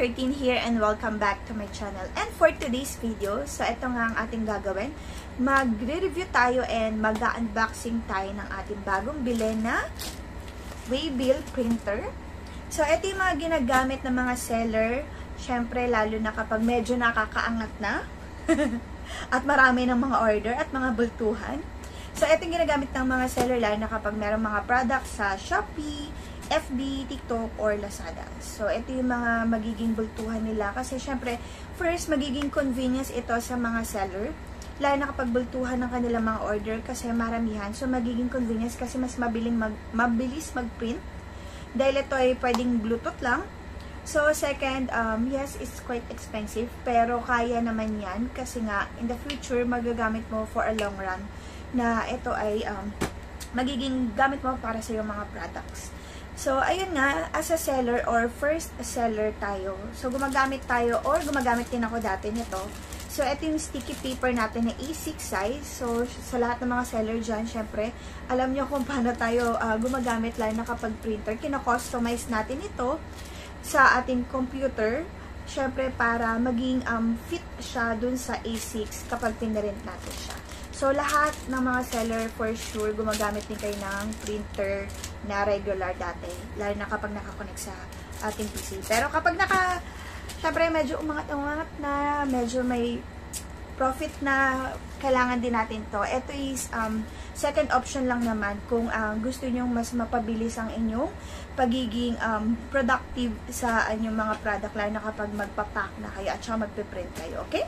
13 here and welcome back to my channel. And for today's video, so ito nga ang ating gagawin. Magre-review tayo and mag-unboxing tayo ng ating bagong bili na Waybill printer. So ito yung mga ginagamit ng mga seller, syempre lalo na kapag medyo nakakaangat na at marami ng mga order at mga bultuhan. So ito yung ginagamit ng mga seller lalo na kapag meron mga products sa Shopee, FB, TikTok, or Lazada. So, ito yung mga magiging bultuhan nila. Kasi, syempre, first, magiging convenience ito sa mga seller. Lalo na kapag bultuhan ng kanilang mga order kasi maramihan. So, magiging convenience kasi mas mabilis mag-print. Dahil ito ay pwedeng Bluetooth lang. So, second, yes, it's quite expensive. Pero, kaya naman yan. Kasi nga, in the future, magagamit mo for a long run. Na ito ay magiging gamit mo para sa iyong mga products. So, ayun nga, as a seller or first seller tayo. So, gumagamit tayo or gumagamit din ako dati nito. So, ito yung sticky paper natin na A6 size. So, sa lahat ng mga seller dyan, syempre, alam nyo kung paano tayo gumagamit lang na kapag printer. Kino-customize natin ito sa ating computer. Syempre, para maging fit siya dun sa A6 kapag pinarint natin siya. So, lahat ng mga seller, for sure, gumagamit din kayo ng printer na regular dati. Lalo na kapag nakakonect sa ating PC. Pero kapag syempre, medyo umangat na, medyo may profit na, kailangan din natin to. Ito is, second option lang naman kung gusto nyo mas mapabilis ang inyong pagiging productive sa inyong mga product, lalo na kapag magpapack na kayo at saka magpiprint kayo, okay?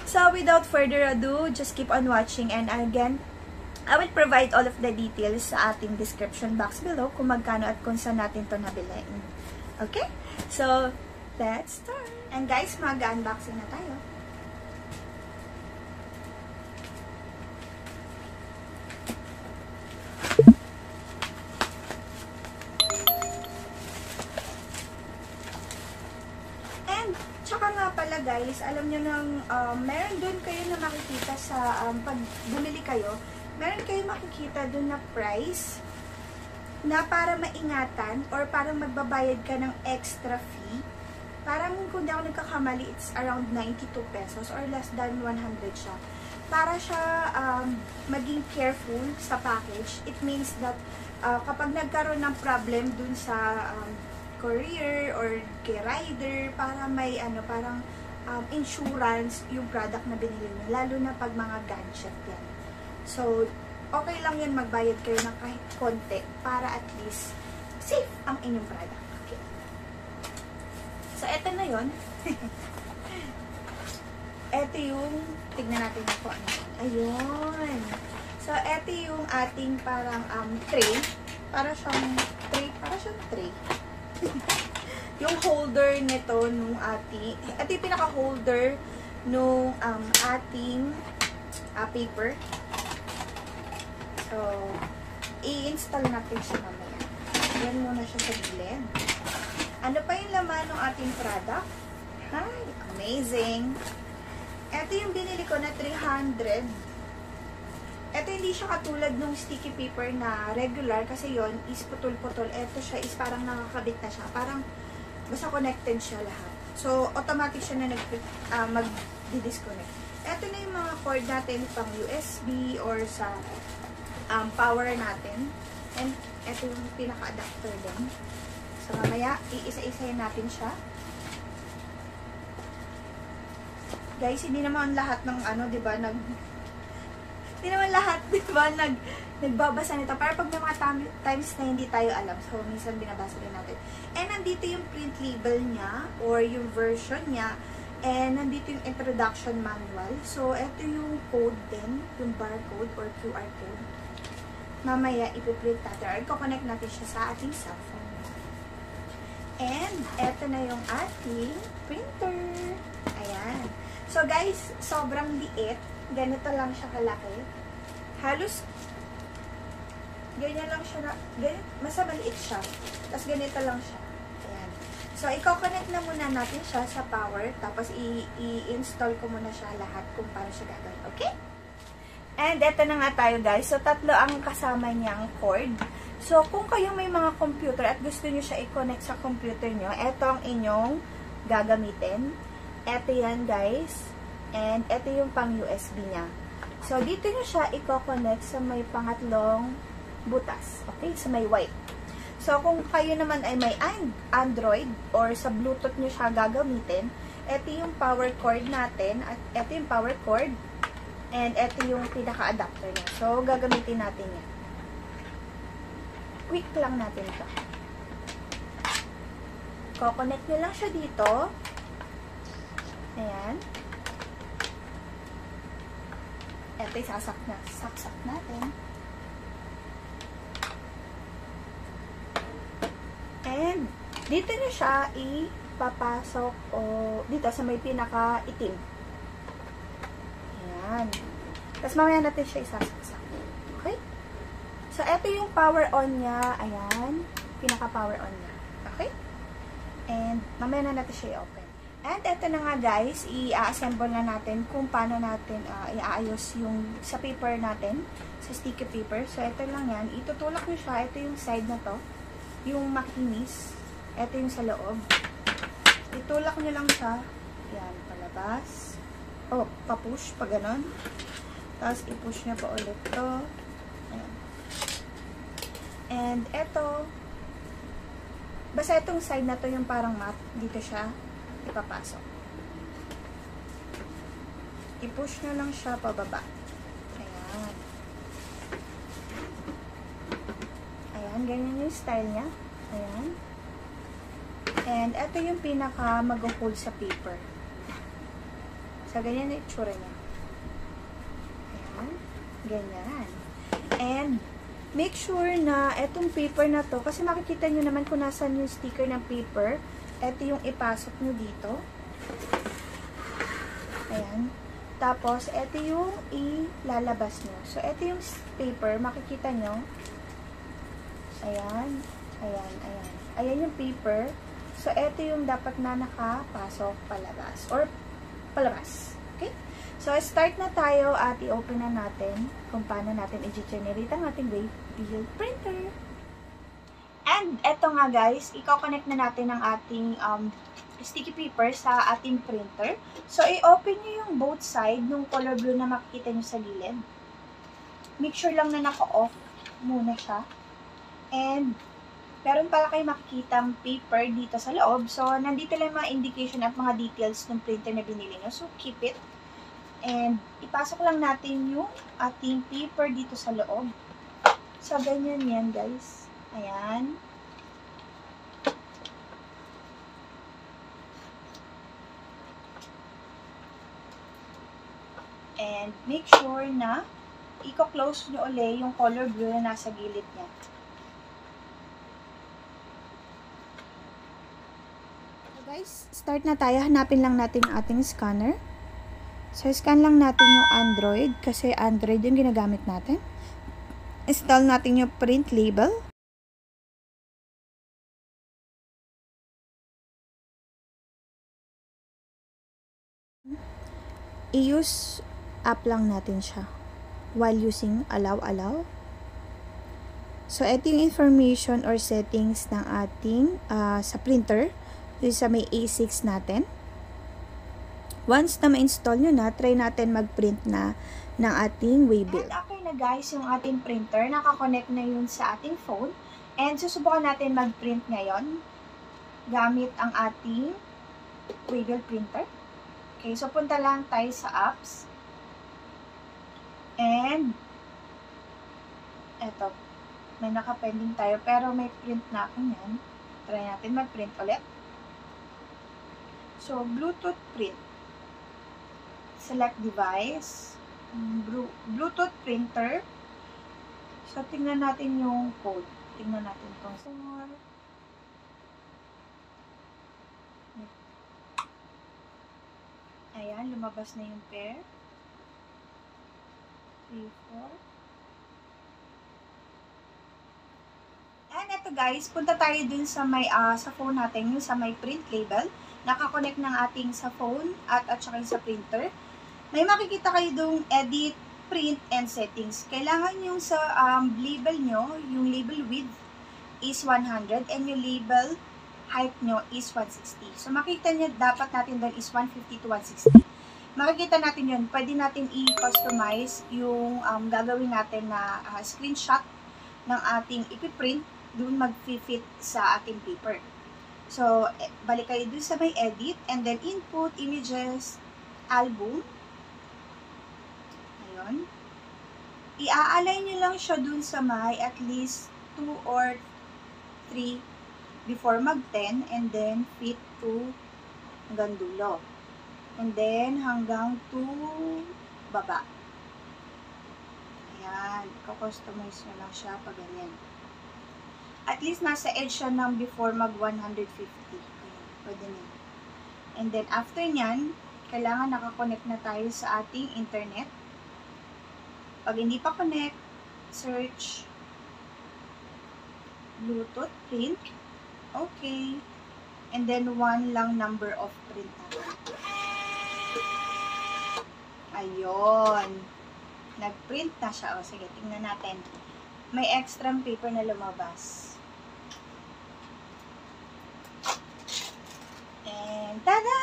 So, without further ado, just keep on watching. And again, I will provide all of the details sa ating description box below kung magkano at kung saan natin to nabili. Okay? So, let's start. And guys, mag-unboxing na tayo. Tsaka nga pala guys, alam nyo nang meron doon kayo na makikita sa pag bumili kayo, meron kayo makikita doon na price na para maingatan or parang magbabayad ka ng extra fee. Parang kung di ako nagkakamali, it's around 92 pesos or less than 100 siya. Para siya maging careful sa package, it means that kapag nagkaroon ng problem doon sa courier or kay rider, para may parang insurance yung product na binili niyo, lalo na pag mga gadget yan. So, okay lang yun magbayad kayo ng kahit konti para at least safe ang inyong product. Okay. So, eto na yun. Eto yung, tignan natin ako ano. Ayun. So, eto yung ating parang tray. Para siyang tray. Yung holder nito nung ating, at yung pinaka-holder nung ating paper. So, i-install natin siya mamaya. Yan muna siya sa gilid. Ano pa yung laman ng ating product? Hi! Amazing! Ito yung binili ko na 300. Ito hindi siya katulad ng sticky paper na regular kasi yon is putol-putol. Ito siya is parang nakakabit na siya. Parang basta connected siya lahat. So, automatic siya na mag-disconnect. Ito na yung mga cord natin pang USB or sa power natin. And ito yung pinaka-adapter din. So, mamaya, iisa-isayin natin siya. Guys, hindi naman lahat ng diba, hindi naman lahat, diba, nagbabasa nito. Para pag may mga times na hindi tayo alam. So, minsan binabasa din natin. And nandito yung print label niya or yung version niya. And nandito yung introduction manual. So, ito yung code din. Yung barcode or QR code. Mamaya, ipiprint natin. Or i-connect natin siya sa ating cellphone. And, ito na yung ating printer. Ayan. So, guys, sobrang liit. Ganito lang siya kalaki. Halos, ganyan lang siya. Mas maliit siya. Tapos ganito lang siya. Ayan. So, i-connect na muna natin siya sa power. Tapos, i-install ko muna siya lahat kung paano siya gagawin. Okay? And, eto na nga tayo guys. So, tatlo ang kasama niyang cord. So, kung kayo may mga computer at gusto niyo siya i-connect sa computer niyo, eto ang inyong gagamitin. Ito yan guys. And ito yung pang USB niya. So, dito nyo siya i-connect sa may pangatlong butas. Okay? Sa may white. So, kung kayo naman ay may Android or sa Bluetooth nyo siya gagamitin, ito yung power cord natin. At ito yung power cord. And ito yung pinaka-adapter niya. So, gagamitin natin yan. Quick lang natin ito. Ko-connect nyo lang siya dito. Ayan. Ito yung saksak natin. And, dito nyo siya ipapasok o dito sa may pinaka-itim. Ayan. Tapos mamaya natin siya isasaksak. Okay? So, ito yung power on niya. Ayan. Pinaka-power on niya. Okay? And, mamaya na natin siya i-open. And, ito na nga guys, i-assemble na natin kung paano natin iaayos yung sa paper natin, sa sticky paper. So, ito lang yan. Itutulak nyo siya. Ito yung side na to. Yung makinis. Ito yung sa loob. Itulak nyo lang siya. Yan, palabas. Oh, papush, pa ganon. Tapos, i-push nyo pa ulit to. Ayan. And, ito, basta itong side na to yung parang mat. Dito siya ipapasok. I-push nyo lang siya pababa. Ayan. Ayan, ganyan yung style niya. Ayan. And, ito yung pinaka mag-hold sa paper. So, ganyan yung itsura niya. Ayan. Ganyan. And, make sure na itong paper na to, kasi makikita nyo naman kung nasan yung sticker ng paper. Ito yung ipasok nyo dito. Ayan. Tapos, ito yung ilalabas nyo. So, ito yung paper. Makikita nyo. Ayan. Ayan. Ayan. Ayan yung paper. So, ito yung dapat na nakapasok palabas. Or palabas. Okay? So, start na tayo at i-open na natin kung paano natin i-generate ang ating Waybill printer. And, eto nga guys, i-connect na natin ang ating sticky paper sa ating printer. So, i-open nyo yung both side nung color blue na makikita nyo sa gilid. Make sure lang na naka-off muna siya. And, meron pala kayo makikitang paper dito sa loob. So, nandito lang mga indication at mga details ng printer na binili nyo. So, keep it. And, ipasok lang natin yung ating paper dito sa loob. So, ganyan yan guys. Ayan. And make sure na i-close nyo ulit yung color blue na nasa gilid niya. So guys, start na tayo. Hanapin lang natin ang ating scanner. So, scan lang natin yung Android kasi Android yung ginagamit natin. Install natin yung print label. I-use app lang natin siya while using allow. So, ito yung information or settings ng ating sa printer. Yung sa may A6 natin. Once na ma-install nyo na, try natin mag-print na ng ating Waybill. And okay na guys, yung ating printer, nakakonect na yun sa ating phone. And susubukan natin mag-print ngayon gamit ang ating Waybill printer. Okay, so punta lang tayo sa apps. And, eto, may naka-pending tayo, pero may print na ako yan. Try natin mag-print ulit. So, Bluetooth print. Select device. Bluetooth printer. So, tingnan natin yung code. Tingnan natin itong 4. Ayan, lumabas na yung pair. 3, 4. And ito guys, punta tayo dun sa may sa phone natin, yung sa may print label. Nakakonect ng ating sa phone at saka sa printer. May makikita kayo dong edit, print, and settings. Kailangan yung sa label nyo, yung label width is 100 and yung label height nyo is 160. So, makita nyo, dapat natin doon is 150 to 160. Makikita natin yun. Pwede natin i-customize yung gagawin natin na screenshot ng ating ipiprint, doon mag-fit sa ating paper. So, balik kayo doon sa may edit, and then input, images, album. Ayun. I-align nyo lang siya doon sa may at least 2 or 3 before mag-10, and then fit to hanggang dulo. And then, hanggang to baba. Ayan. Kukustomize nyo lang siya pag ganyan. At least nasa edge siya ng before mag 150. Ayan. Pwede nyo. And then, after nyan, kailangan nakakonect na tayo sa ating internet. Pag hindi pa connect, search Bluetooth print. Okay. And then, 1 lang number of print natin. Ayun. Nag-print na siya. O, sige, tingnan natin. May extra paper na lumabas. And, tada!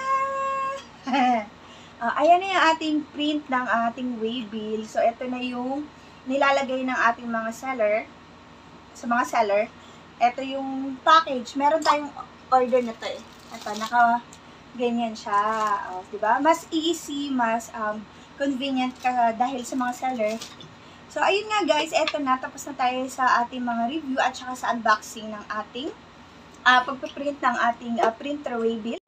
Ayan na yung ating print ng ating waybill. So, ito na yung nilalagay ng ating mga seller. Sa mga seller. Ito yung package. Meron tayong order na to eh. Ito, naka-ganyan siya. O, diba? Mas easy, mas convenient ka dahil sa mga seller. So, ayun nga guys, eto na. Tapos na tayo sa ating mga review at saka sa unboxing ng ating pagpiprint ng ating printer waybill.